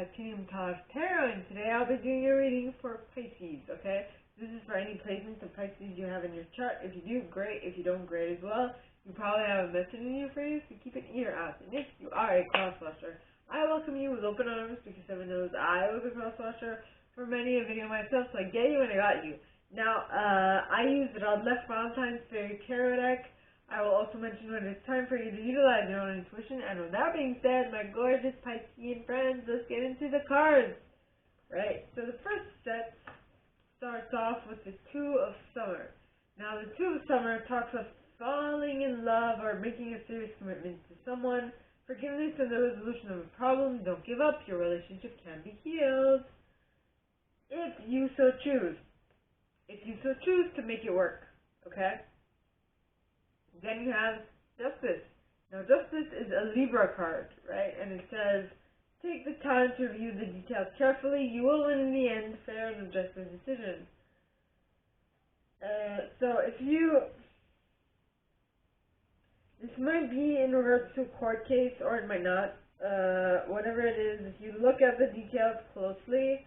Titanium Tarot, and today I'll be doing a reading for Pisces, okay? This is for any placements of Pisces you have in your chart. If you do, great. If you don't, great as well. You probably have a message in you for you, so keep an ear out. And if you are a crosswatcher, I welcome you with open arms because everyone knows I was a crosswatcher for many a video myself, so I get you and I got you. Now, I use Radleigh Valentine's Fairy Tarot deck. I will also mention when it's time for you to utilize your own intuition. And with that being said, my gorgeous Piscean friends, let's get into the cards. Right, so the first set starts off with the Two of Summer. Now, the Two of Summer talks of falling in love or making a serious commitment to someone, forgiveness and the resolution of a problem. Don't give up. Your relationship can be healed if you so choose. If you so choose to make it work, okay? Then you have Justice. Now, Justice is a Libra card, right? And it says, take the time to review the details carefully. You will win in the end, fair and objective decision. This might be in regards to a court case, or it might not. Whatever it is, if you look at the details closely,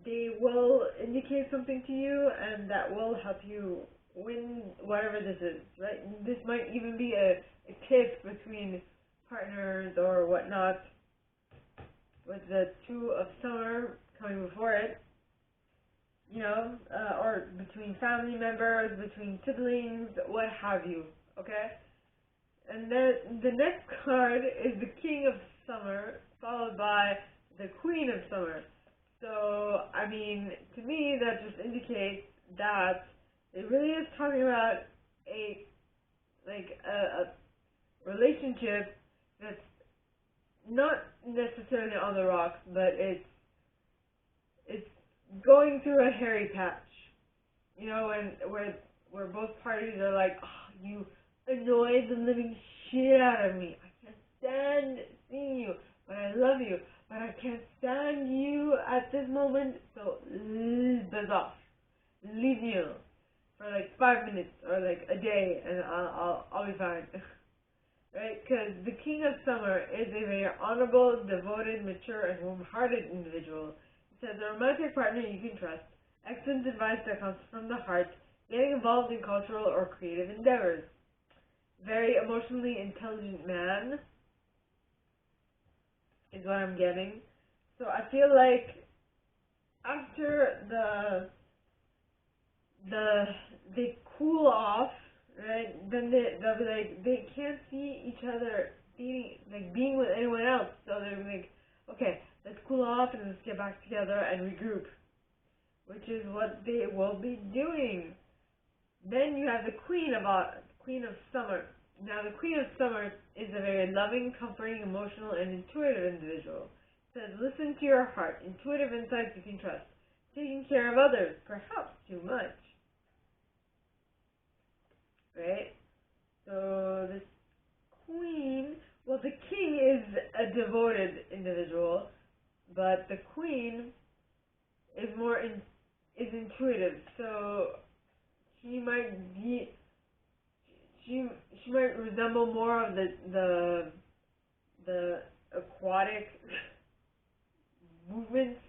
they will indicate something to you, and that will help you win whatever this is, right? This might even be a tiff between partners or whatnot, with the Two of Summer coming before it, you know, or between family members, between siblings, what have you, okay? And then the next card is the King of Summer, followed by the Queen of Summer. So, I mean, to me, that just indicates that it really is talking about a relationship that's not necessarily on the rocks, but it's going through a hairy patch. You know, where both parties are like, oh, you annoy the living shit out of me. I can't stand seeing you, but I love you. But I can't stand you at this moment, so buzz off. Leave me alone for like 5 minutes or like a day, and I'll be fine. Right? Because the King of Summer is a very honorable, devoted, mature, and warm-hearted individual. It says a romantic partner you can trust. Excellent advice that comes from the heart. Getting involved in cultural or creative endeavors. Very emotionally intelligent man is what I'm getting. So I feel like after they cool off, right? Then they'll be like, they can't see each other being with anyone else. So they're like, okay, let's cool off and let's get back together and regroup, which is what they will be doing. Then you have the Queen of Summer. Now, the Queen of Summer is a very loving, comforting, emotional, and intuitive individual. It says, listen to your heart. Intuitive insights you can trust. Taking care of others, perhaps too much. Right? So, this Queen, well, the King is a devoted individual, but the Queen is is intuitive. So, she might resemble more of the aquatic movements,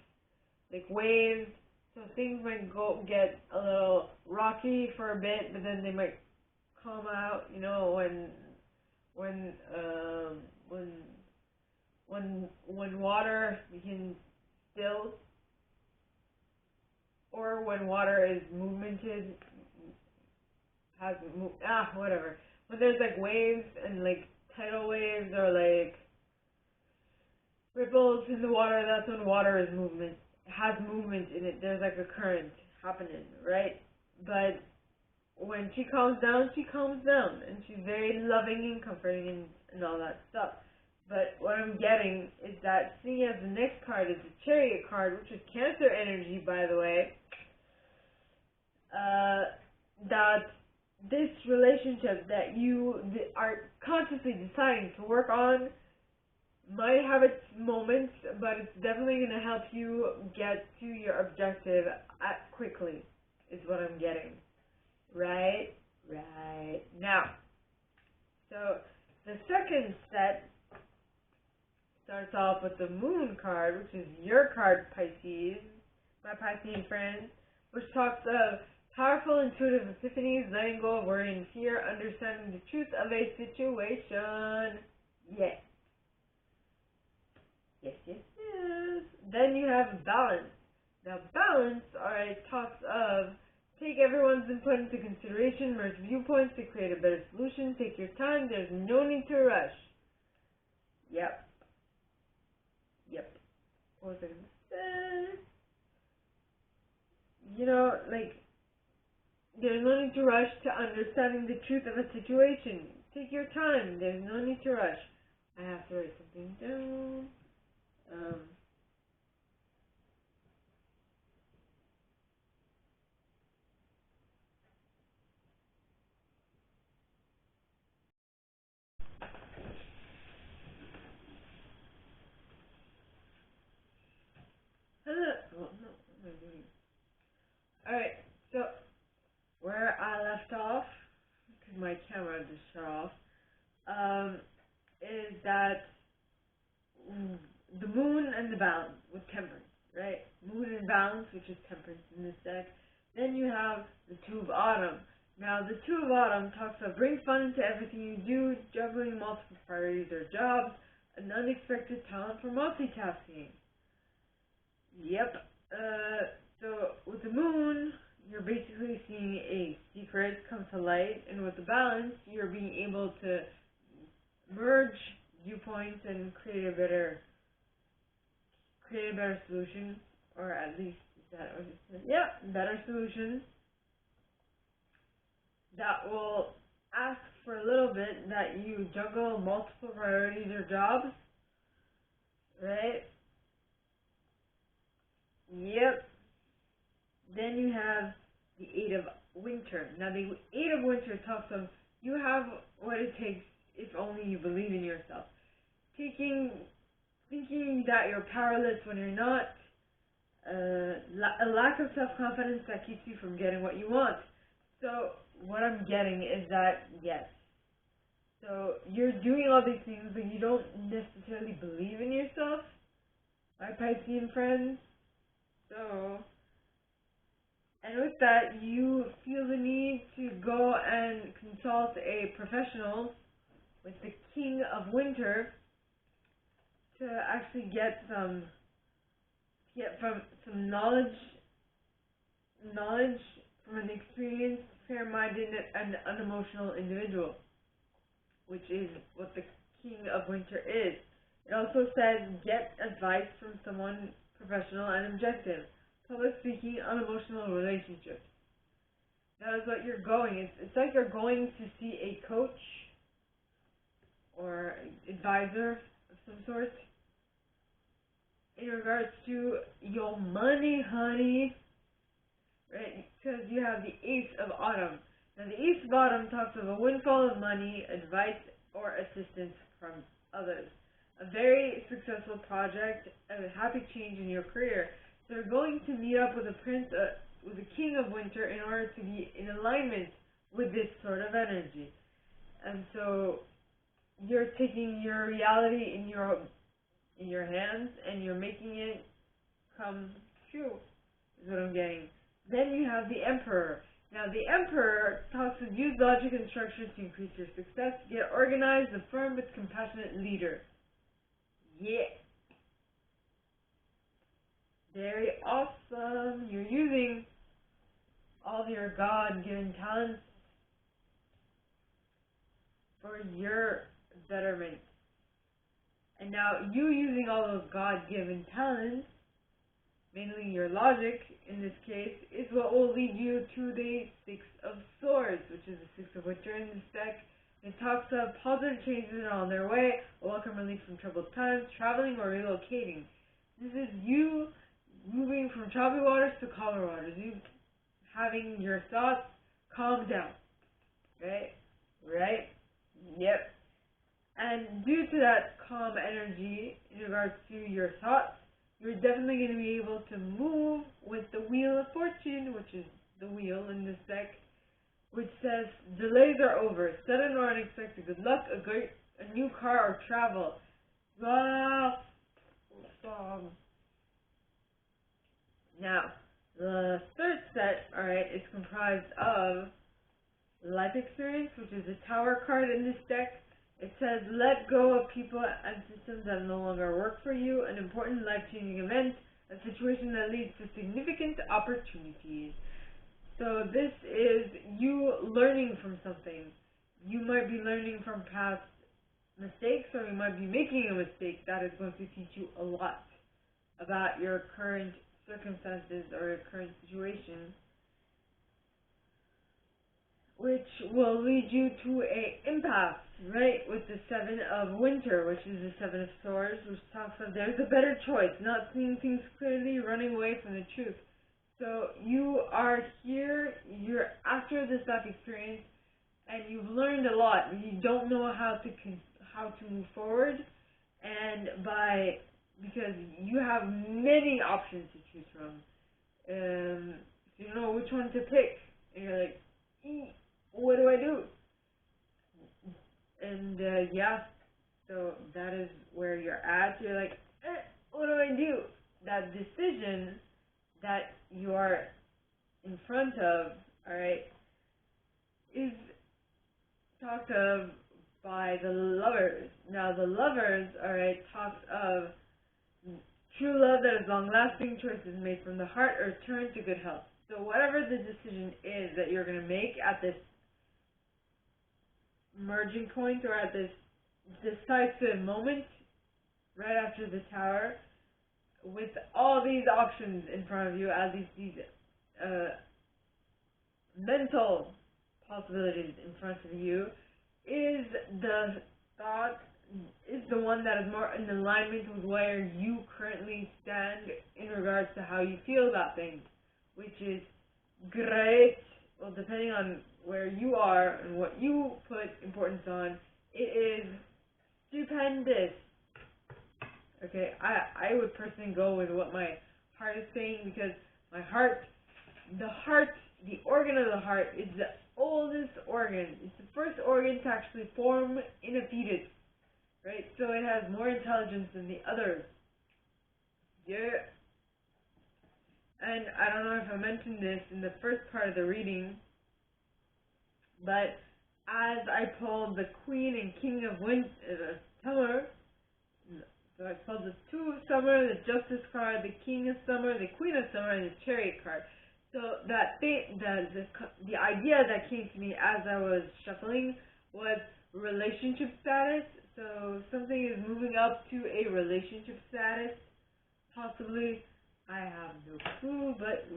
like waves. So things might get a little rocky for a bit, but then they might calm out. You know, when water becomes still, or when water is movemented. Whatever. When there's like waves and like tidal waves or like ripples in the water, that's when water is has movement in it. There's like a current happening, right? But when she calms down, and she's very loving and comforting and all that stuff. But what I'm getting is that, seeing as the next card is the Chariot card, which is Cancer energy, by the way, that this relationship that you are consciously deciding to work on might have its moments, but it's definitely going to help you get to your objective quickly, is what I'm getting. Right? Now, so the second set starts off with the Moon card, which is your card, Pisces, my Piscean friends, which talks of powerful intuitive epiphanies, letting go of worry and fear, understanding the truth of a situation. Yes. Yes, yes, yes. Then you have balance. Now, balance, alright, talks of take everyone's input into consideration, merge viewpoints to create a better solution, take your time, there's no need to rush. Yep. What was I going to say? You know, like, there's no need to rush to understanding the truth of a situation. Take your time, there's no need to rush. I have to write something down. What am I doing? Alright, so where I left off, because my camera just shut off, is that the moon and the balance with temperance, right? Moon and balance, which is temperance in this deck. Then you have the Two of Autumn. Now, the Two of Autumn talks about bring fun into everything you do, juggling multiple priorities or jobs, an unexpected talent for multitasking. Yep. So with the moon, you're basically seeing a secret come to light, and with the balance, you're being able to merge viewpoints and create a better solution, or at least is that what it says? Yeah, better solution that will ask for a little bit that you juggle multiple priorities or jobs, right? Yep. Then you have the Eight of Winter. Now, the Eight of Winter talks of you have what it takes if only you believe in yourself. Thinking that you're powerless when you're not, a lack of self-confidence that keeps you from getting what you want. So, what I'm getting is that, yes. So, you're doing all these things, but you don't necessarily believe in yourself, my Piscean friends. So, and with that, you feel the need to go and consult a professional with the King of Winter to actually get some knowledge from an experienced, fair-minded, and unemotional individual, which is what the King of Winter is. It also says get advice from someone professional and objective. Public speaking, unemotional relationships. That is what you're going. It's like you're going to see a coach or advisor of some sort in regards to your money, honey, right? Because you have the Ace of Autumn. Now, the Ace of Autumn talks of a windfall of money, advice, or assistance from others. A very successful project, a happy change in your career. So you're going to meet up with with the King of Winter in order to be in alignment with this sort of energy. And so you're taking your reality in your hands and you're making it come true, is what I'm getting. Then you have the Emperor. Now, the Emperor talks of use logic and structure to increase your success, get organized, a firm but compassionate leader. Yeah. Very awesome. You're using all of your God-given talents for your betterment. And now, you using all those God-given talents, mainly your logic in this case, is what will lead you to the Six of Swords, which is the Six of Winter in this deck. It talks of positive changes on their way, a welcome relief from troubled times, traveling or relocating. This is you moving from choppy waters to calmer waters. You having your thoughts calm down. Right? Yep. And due to that calm energy in regards to your thoughts, you're definitely going to be able to move with the Wheel of Fortune, which is the wheel in this deck, which says delays are over, sudden or unexpected good luck, a new car or travel. Ah, now, the third set, alright, is comprised of life experience, which is a tower card in this deck. It says, let go of people and systems that no longer work for you, an important life-changing event, a situation that leads to significant opportunities. So this is you learning from something. You might be learning from past mistakes, or you might be making a mistake that is going to teach you a lot about your current circumstances or your current situation, which will lead you to a impasse, right, with the Seven of Winter, which is the Seven of Swords, which talks of there's a better choice, not seeing things clearly, running away from the truth. So you are here, you're after this life experience, and you've learned a lot. You don't know how to move forward, and because you have many options to choose from. You don't know which one to pick, and you're like, what do I do? And so that is where you're at. You're like, what do I do? That decision that you are in front of, alright, is talked of by the Lovers. Now the Lovers, alright, talks of true love that is long-lasting, choices made from the heart, or return to good health. So whatever the decision is that you're going to make at this merging point, or at this decisive moment, right after the Tower, with all these options in front of you, as these mental possibilities in front of you, is the thought, is the one that is more in alignment with where you currently stand in regards to how you feel about things, which is great. Well, depending on where you are and what you put importance on, it is stupendous. Okay, I would personally go with what my heart is saying, because my heart, the organ of the heart is the oldest organ. It's the first organ to actually form in a fetus, right? So it has more intelligence than the others. Yeah. And I don't know if I mentioned this in the first part of the reading, but as I pulled the Queen and King of Summer, so I pulled the Two of Summer, the Justice card, the King of Summer, the Queen of Summer, and the Chariot card. So that the idea that came to me as I was shuffling was relationship status. So something is moving up to a relationship status, possibly. I have no clue, but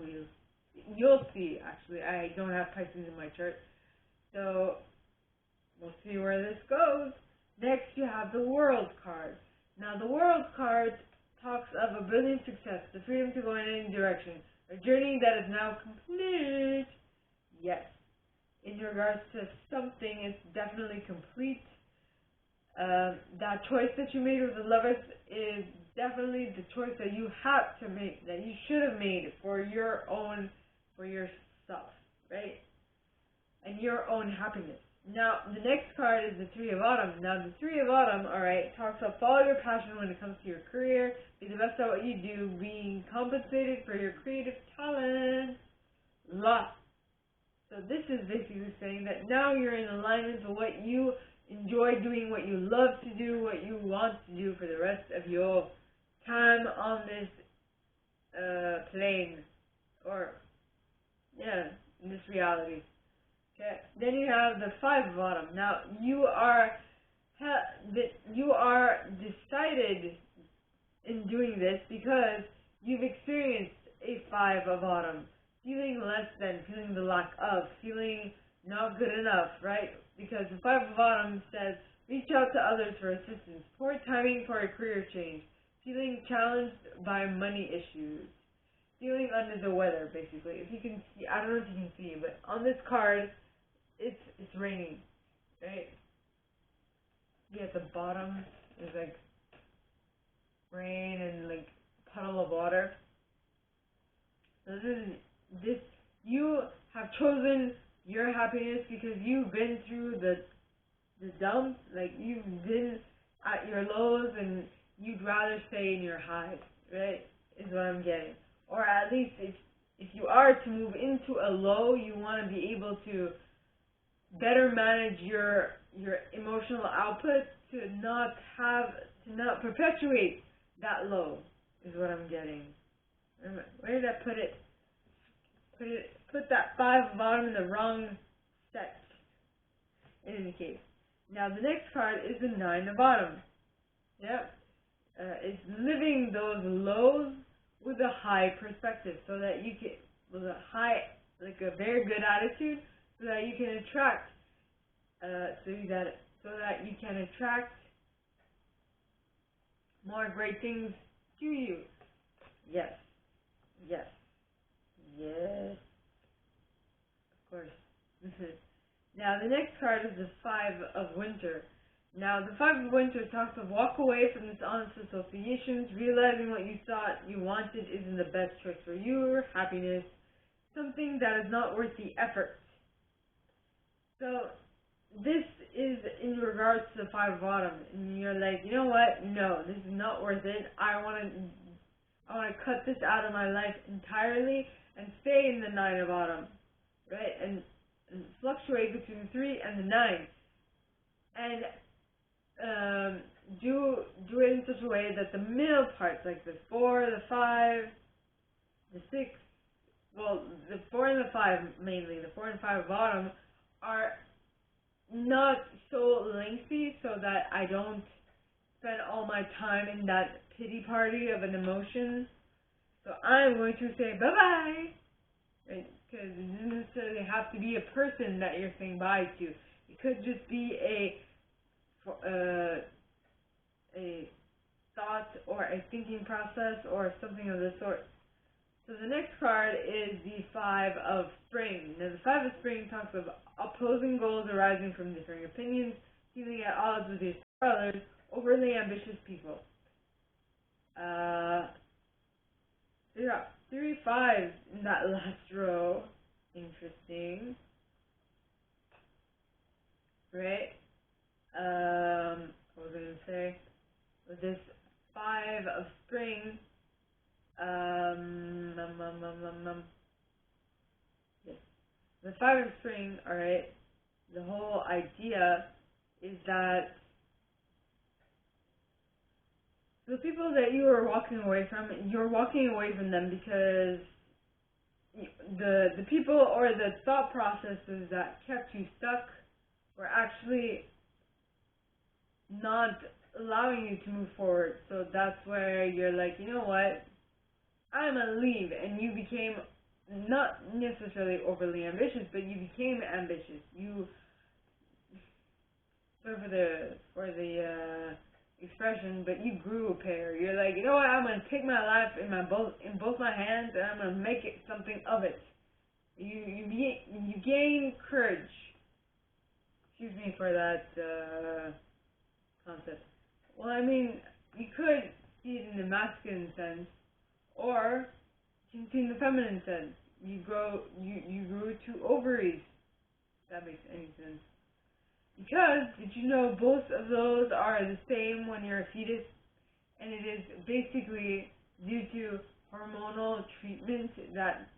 you'll see. Actually, I don't have Pisces in my chart, so we'll see where this goes. Next, you have the World card. Now, the World card talks of a brilliant success, the freedom to go in any direction, a journey that is now complete. Yes, in regards to something, it's definitely complete. That choice that you made with the Lovers is definitely the choice that you have to make, that you should have made for yourself, right? And your own happiness. Now, the next card is the Three of Autumn. Now, the Three of Autumn, alright, talks about follow your passion when it comes to your career, be the best at what you do, being compensated for your creative talent. So this is basically saying that now you're in alignment with what you enjoy doing, what you love to do, what you want to do for the rest of your time on this plane, or in this reality. Okay. Then you have the Five of Autumn. Now you are decided in doing this because you've experienced a Five of Autumn, feeling less than, feeling the lack of, feeling not good enough, right? Because the Five of Autumn says, reach out to others for assistance, poor timing for a career change, feeling challenged by money issues, feeling under the weather, basically. If you can see, I don't know if you can see, but on this card, it's raining, right? Yeah, at the bottom is like rain and like puddle of water. So this you have chosen your happiness because you've been through the dumps, like you've been at your lows and you'd rather stay in your highs, right? Is what I'm getting. Or at least if you are to move into a low, you want to be able to better manage your emotional output to not perpetuate that low, is what I'm getting. Where did I put it? Put that 5 of bottom in the wrong set. In any case. Now the next card is the 9 of bottom. Yep. It's living those lows with a high perspective, so that you can, with a high, like a very good attitude, so that you can attract, so that you can attract more great things to you. Yes. Yes. Yes. Of course. Now the next card is the 5 of winter. Now the 5 of winter talks of walk away from dishonest associations, realizing what you thought you wanted isn't the best choice for your happiness, something that is not worth the effort. So this is in regards to the 5 of bottom, and you're like, you know what? No, this is not worth it. I want to cut this out of my life entirely and stay in the 9 of bottom, right? And fluctuate between the 3 and the 9, and do it in such a way that the middle parts, like the 4, the 5, the 6, well, the 4 and the 5 mainly, the 4 and 5 bottom, are not so lengthy, so that I don't spend all my time in that pity party of an emotion. So I'm going to say bye-bye, right? Because it doesn't necessarily have to be a person that you're saying bye to. It could just be a thought or a thinking process or something of the sort. So the next card is the 5 of spring. Now the 5 of spring talks of opposing goals arising from differing opinions, feeling at odds with your others, overly ambitious people. There are 3 5s in that last row. Interesting. Right? What was I going to say? With this 5 of spring, yes. The 5 of spring, alright, the whole idea is that the people that you are walking away from, you're walking away from them because the people or the thought processes that kept you stuck were actually not allowing you to move forward. So that's where you're like, you know what, I'm gonna leave, and you became not necessarily overly ambitious, but you became ambitious. You, sorry for the expression, but you grew a pair. You're like, you know what, I'm gonna take my life in both my hands, and I'm gonna make it something of it. You gain courage. Excuse me for that concept. Well, I mean, you could see it in the masculine sense, or you can see it in the feminine sense. You grew 2 ovaries. If that makes any sense. Because, did you know both of those are the same when you're a fetus? And it is basically due to hormonal treatment that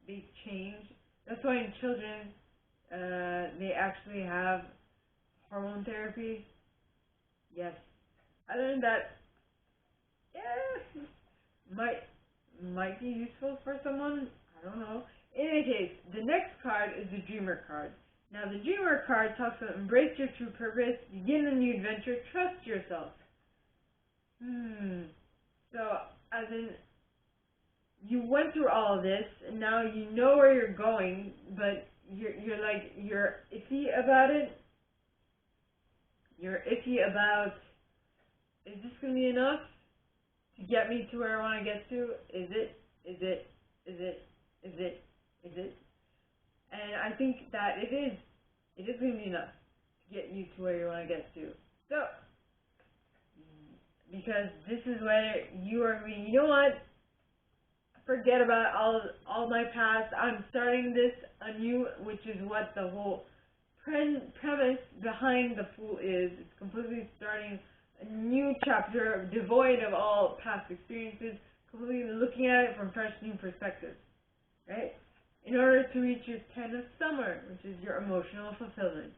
they change. That's why in children, they actually have hormone therapy. Yes. I learned that, yeah, might be useful for someone. I don't know. In any case, the next card is the Dreamer card. Now, the Dreamer card talks about embrace your true purpose, begin a new adventure, trust yourself. So, as in, you went through all of this, and now you know where you're going, but you're iffy about it. You're iffy about, is this going to be enough to get me to where I want to get to? Is it? Is it? Is it? Is it? Is it? And I think that it is. It is going to be enough to get you to where you want to get to. So, because this is where you are going, you know what? Forget about all my past. I'm starting this anew, which is what the whole premise behind the Fool is. It's completely starting a new chapter devoid of all past experiences, completely looking at it from fresh new perspectives, right? In order to reach your 10 of summer, which is your emotional fulfillment.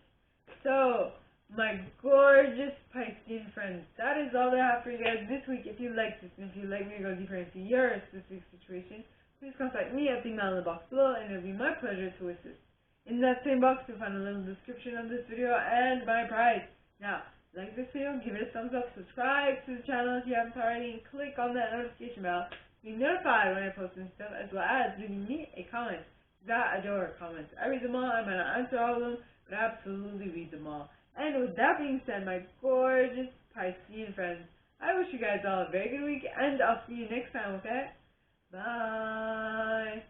So, my gorgeous Piscean friends, that is all I have for you guys this week. If you like this, and if you'd like me to go deeper into your specific situation, please contact me at the email in the box below, and it'll be my pleasure to assist. In that same box, you'll find a little description of this video and my prize. Now, like this video, give it a thumbs up, subscribe to the channel if you haven't already, and click on that notification bell to be notified when I post new stuff, as well as leaving me a comment. I adore comments. I read them all. I might not answer all of them, but I absolutely read them all. And with that being said, my gorgeous Piscean friends, I wish you guys all a very good week, and I'll see you next time, okay? Bye!